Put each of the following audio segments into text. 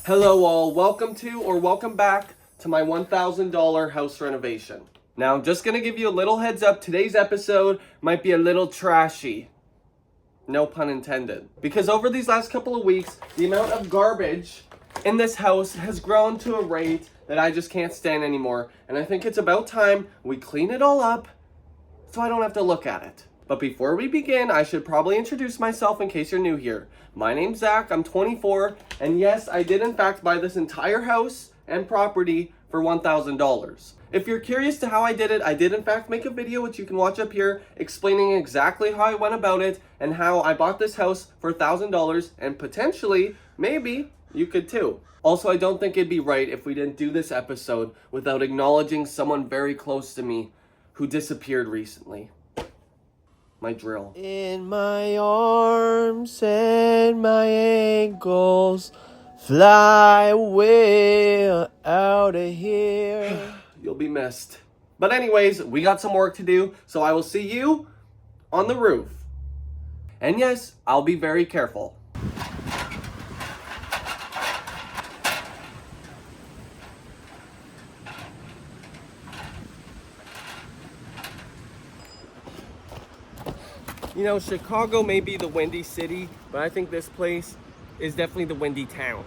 Hello all, welcome back to my $1,000 house renovation. Now I'm just gonna give you a little heads up, today's episode might be a little trashy. No pun intended. Because over these last couple of weeks, the amount of garbage in this house has grown to a rate that I just can't stand anymore. And I think it's about time we clean it all up so I don't have to look at it. But before we begin, I should probably introduce myself in case you're new here. My name's Zach, I'm 24, and yes, I did in fact buy this entire house and property for $1,000. If you're curious to how I did it, I did in fact make a video which you can watch up here explaining exactly how I went about it and how I bought this house for $1,000 and potentially, maybe, you could too. Also, I don't think it'd be right if we didn't do this episode without acknowledging someone very close to me who disappeared recently. My drill. In my arms and my ankles, fly away out of here. You'll be missed. But anyways, we got some work to do, so I will see you on the roof. And yes, I'll be very careful. You know, Chicago may be the windy city, but I think this place is definitely the windy town,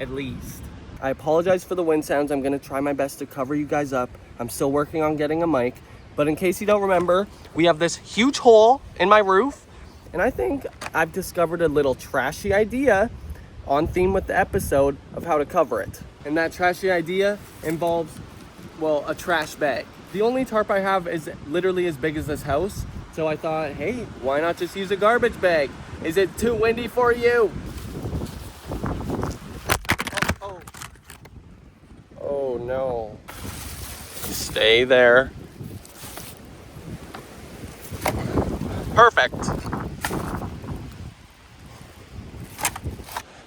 at least. I apologize for the wind sounds. I'm gonna try my best to cover you guys up. I'm still working on getting a mic, but in case you don't remember, we have this huge hole in my roof, and I think I've discovered a little trashy idea on theme with the episode of how to cover it. And that trashy idea involves, well, a trash bag. The only tarp I have is literally as big as this house, so I thought, hey, why not just use a garbage bag? Is it too windy for you? Oh no. Stay there. Perfect.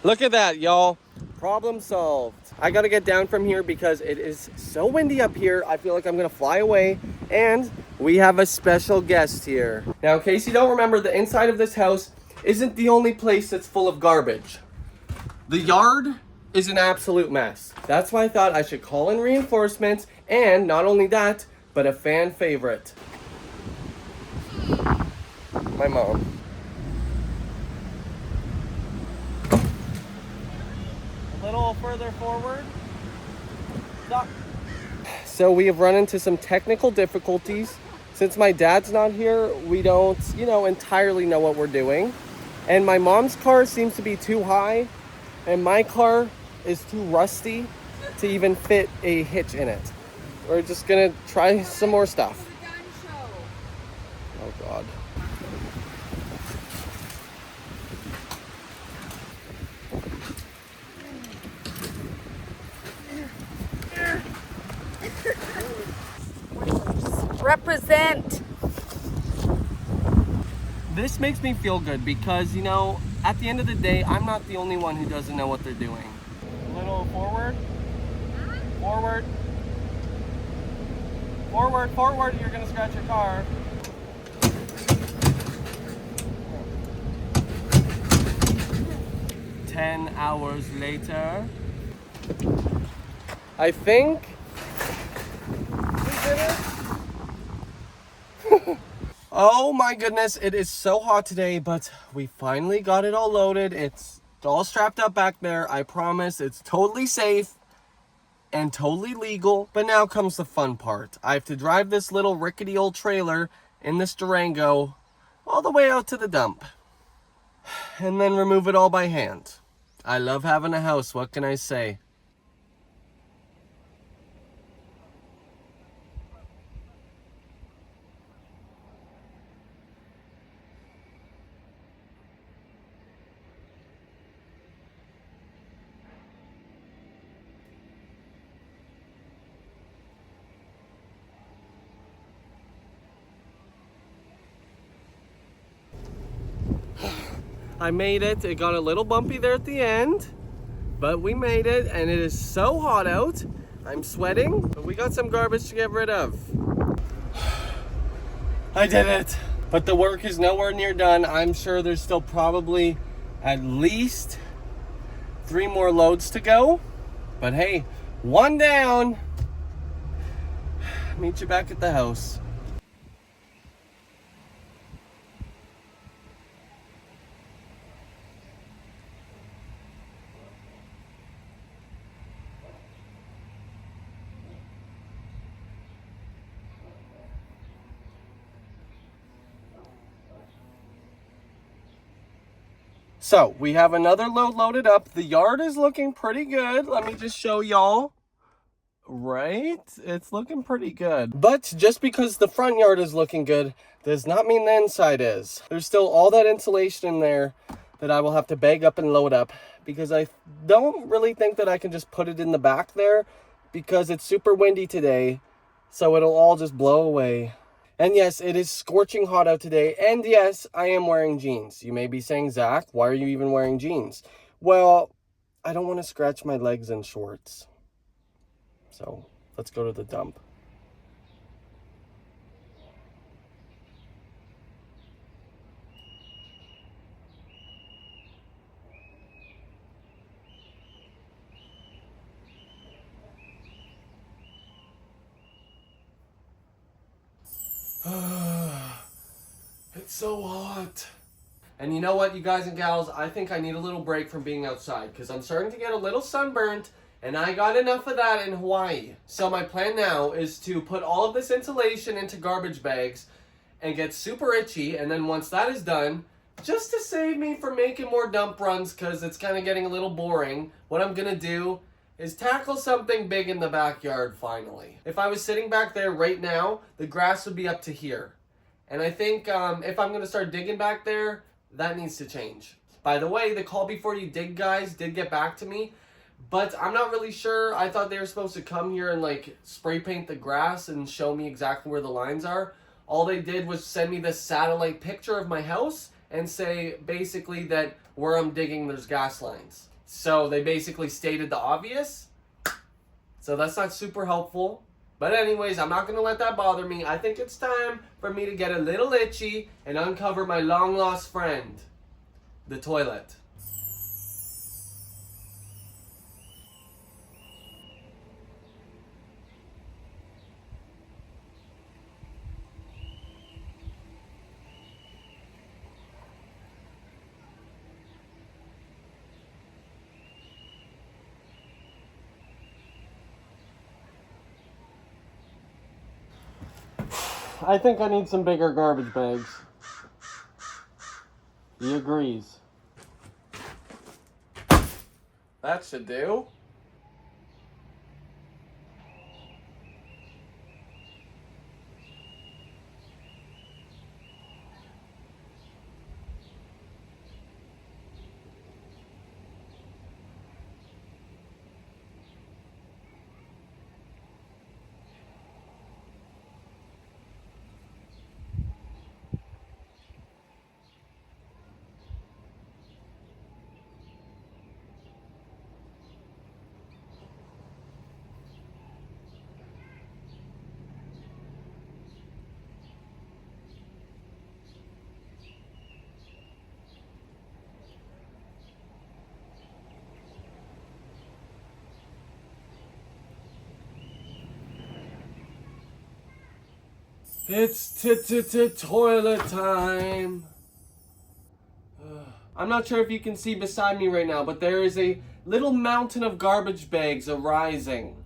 Look at that, y'all. Problem solved. I gotta get down from here because it is so windy up here. I feel like I'm gonna fly away, and we have a special guest here. Now, in case you don't remember, the inside of this house isn't the only place that's full of garbage. The yard is an absolute mess. That's why I thought I should call in reinforcements, and not only that, but a fan favorite. My mom. A little further forward. Stop. So we have run into some technical difficulties. Since my dad's not here, we don't, entirely know what we're doing. And my mom's car seems to be too high, and my car is too rusty to even fit a hitch in it. We're just gonna try some more stuff. Oh God. Represent. This makes me feel good because, at the end of the day, I'm not the only one who doesn't know what they're doing. A little forward. Forward. Forward, forward. You're gonna scratch your car. "10 hours later. I think we did it. Oh my goodness, it is so hot today, but we finally got it all loaded. It's all strapped up back there. I promise it's totally safe and totally legal. But now comes the fun part. I have to drive this little rickety old trailer in this Durango all the way out to the dump and then remove it all by hand. I love having a house, what can I say? I made it. It got a little bumpy there at the end, but we made it, and it is so hot out. I'm sweating, but we got some garbage to get rid of. I did it. But the work is nowhere near done. I'm sure there's still probably at least 3 more loads to go. But hey, one down. Meet you back at the house. So we have another load loaded up. The yard is looking pretty good. Let me just show y'all. Right? It's looking pretty good. But just because the front yard is looking good does not mean the inside is. There's still all that insulation in there that I will have to bag up and load up, because I don't really think that I can just put it in the back there because it's super windy today. So it'll all just blow away. And yes, it is scorching hot out today. And yes, I am wearing jeans. You may be saying, Zach, why are you even wearing jeans? Well, I don't want to scratch my legs in shorts. So let's go to the dump. It's so hot. And you know what, you guys and gals, I think I need a little break from being outside because I'm starting to get a little sunburnt, and I got enough of that in Hawaii. So my plan now is to put all of this insulation into garbage bags and get super itchy, and then once that is done, just to save me from making more dump runs because it's kind of getting a little boring, what I'm gonna do is tackle something big in the backyard finally. If I was sitting back there right now, the grass would be up to here. And I think if I'm going to start digging back there, that needs to change. By the way, the call before you dig guys did get back to me, but I'm not really sure. I thought they were supposed to come here and like spray paint the grass and show me exactly where the lines are. All they did was send me this satellite picture of my house and say basically that where I'm digging there's gas lines. So they basically stated the obvious. So that's not super helpful. But anyways, I'm not going to let that bother me. I think it's time for me to get a little itchy and uncover my long-lost friend, the toilet. I think I need some bigger garbage bags. He agrees. That should do. It's toilet time. I'm not sure if you can see beside me right now, but there is a little mountain of garbage bags arising,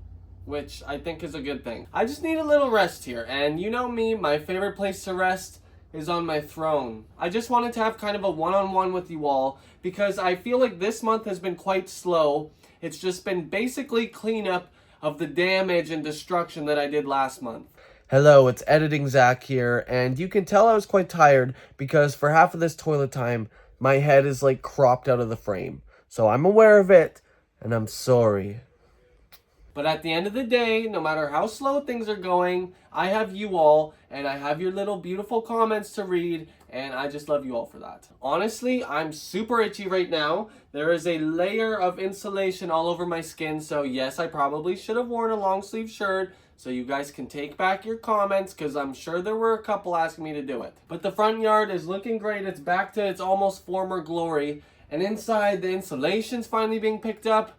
which I think is a good thing. I just need a little rest here, and you know me, my favorite place to rest is on my throne. I just wanted to have kind of a one-on-one with you all because I feel like this month has been quite slow. It's just been basically cleanup of the damage and destruction that I did last month. Hello, it's Editing Zach here, and you can tell I was quite tired because for half of this toilet time, my head is like cropped out of the frame. So I'm aware of it, and I'm sorry. But at the end of the day, no matter how slow things are going, I have you all, and I have your little beautiful comments to read, and I just love you all for that. Honestly, I'm super itchy right now. There is a layer of insulation all over my skin, so yes, I probably should have worn a long sleeve shirt, so you guys can take back your comments, because I'm sure there were a couple asking me to do it. But the front yard is looking great. It's back to its almost former glory, And inside, the insulation's finally being picked up.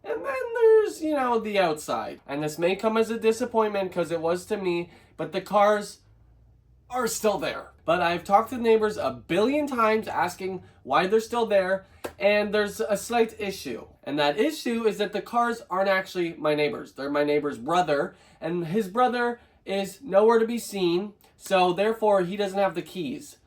And then there's, you know, the outside. And this may come as a disappointment because it was to me, but the cars are still there. But I've talked to the neighbors a billion times asking why they're still there, and there's a slight issue. And that issue is that the cars aren't actually my neighbor's. They're my neighbor's brother, and his brother is nowhere to be seen, so therefore he doesn't have the keys.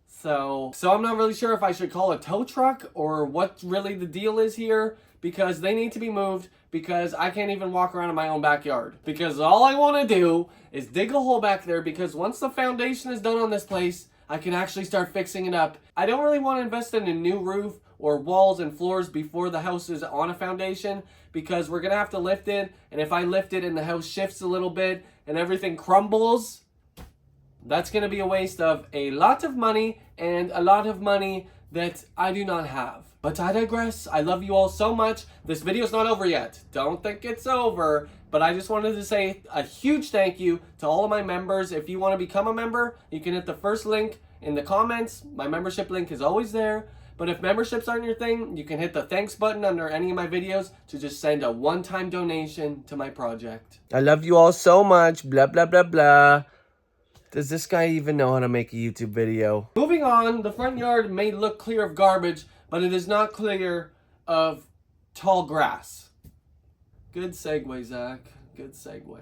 So I'm not really sure if I should call a tow truck or what really the deal is here, because they need to be moved, because I can't even walk around in my own backyard. Because all I want to do is dig a hole back there, because once the foundation is done on this place, I can actually start fixing it up. I don't really want to invest in a new roof or walls and floors before the house is on a foundation, because we're going to have to lift it, and if I lift it and the house shifts a little bit and everything crumbles, that's going to be a waste of a lot of money, and a lot of money that I do not have. But I digress. I love you all so much. This video's not over yet. Don't think it's over. But I just wanted to say a huge thank you to all of my members. If you want to become a member, you can hit the first link in the comments. My membership link is always there. But if memberships aren't your thing, you can hit the thanks button under any of my videos to just send a one-time donation to my project. I love you all so much. Blah, blah, blah, blah. Does this guy even know how to make a YouTube video? Moving on, the front yard may look clear of garbage, but it is not clear of tall grass. Good segue, Zach. Good segue.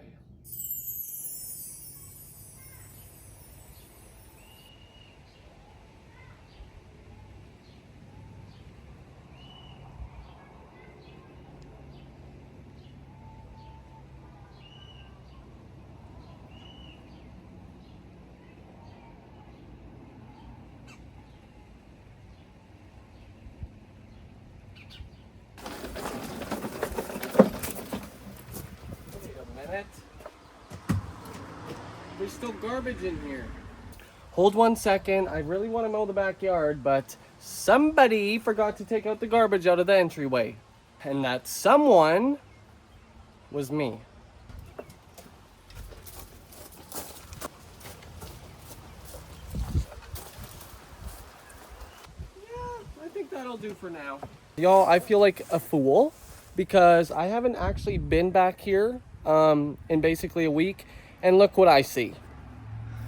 There's still garbage in here. Hold 1 second. I really want to mow the backyard, but somebody forgot to take out the garbage out of the entryway. And that someone was me. Yeah, I think that'll do for now. Y'all, I feel like a fool because I haven't actually been back here in basically a week. And look what I see.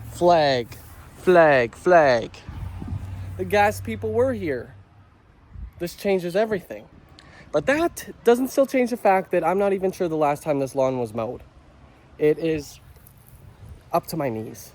Flag, flag, flag. The gas people were here. This changes everything. But that doesn't still change the fact that I'm not even sure the last time this lawn was mowed. It is up to my knees.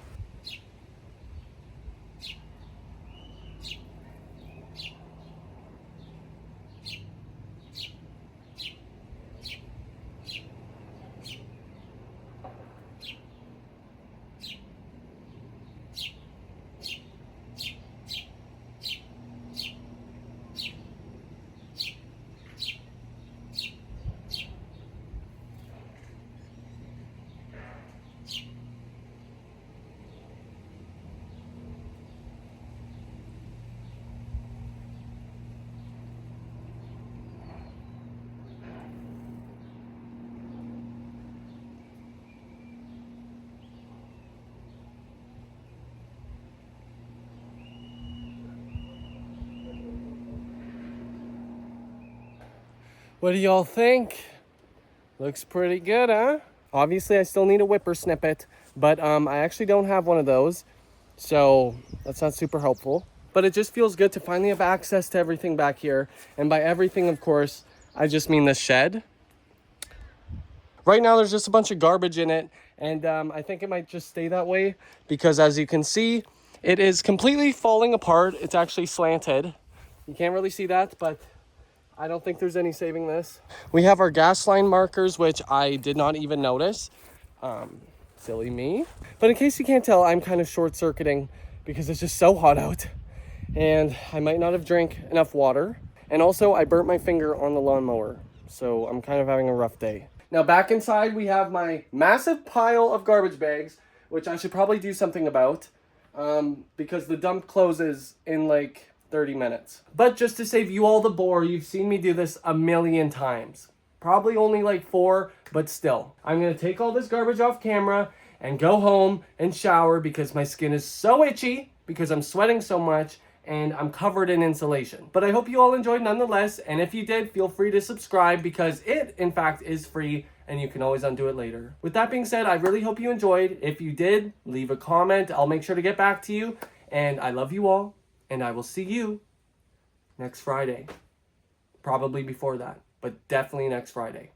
What do y'all think? Looks pretty good, huh? Obviously, I still need a whipper snippet, but I actually don't have one of those, so that's not super helpful. But it just feels good to finally have access to everything back here. And by everything, of course, I just mean the shed. Right now, there's just a bunch of garbage in it, and I think it might just stay that way because, as you can see, it is completely falling apart. It's actually slanted. You can't really see that, but I don't think there's any saving this. We have our gas line markers, which I did not even notice. Silly me. But in case you can't tell, I'm kind of short-circuiting because it's just so hot out. And I might not have drank enough water. And also, I burnt my finger on the lawnmower. So I'm kind of having a rough day. Now back inside, we have my massive pile of garbage bags, which I should probably do something about. Because the dump closes in like 30 minutes. But just to save you all the bore, you've seen me do this a million times. Probably only like 4, but still. I'm gonna take all this garbage off camera and go home and shower because my skin is so itchy because I'm sweating so much and I'm covered in insulation. But I hope you all enjoyed nonetheless, and if you did, feel free to subscribe because it, in fact, is free and you can always undo it later. With that being said, I really hope you enjoyed. If you did, leave a comment. I'll make sure to get back to you, and I love you all, and I will see you next Friday. Probably before that, but definitely next Friday.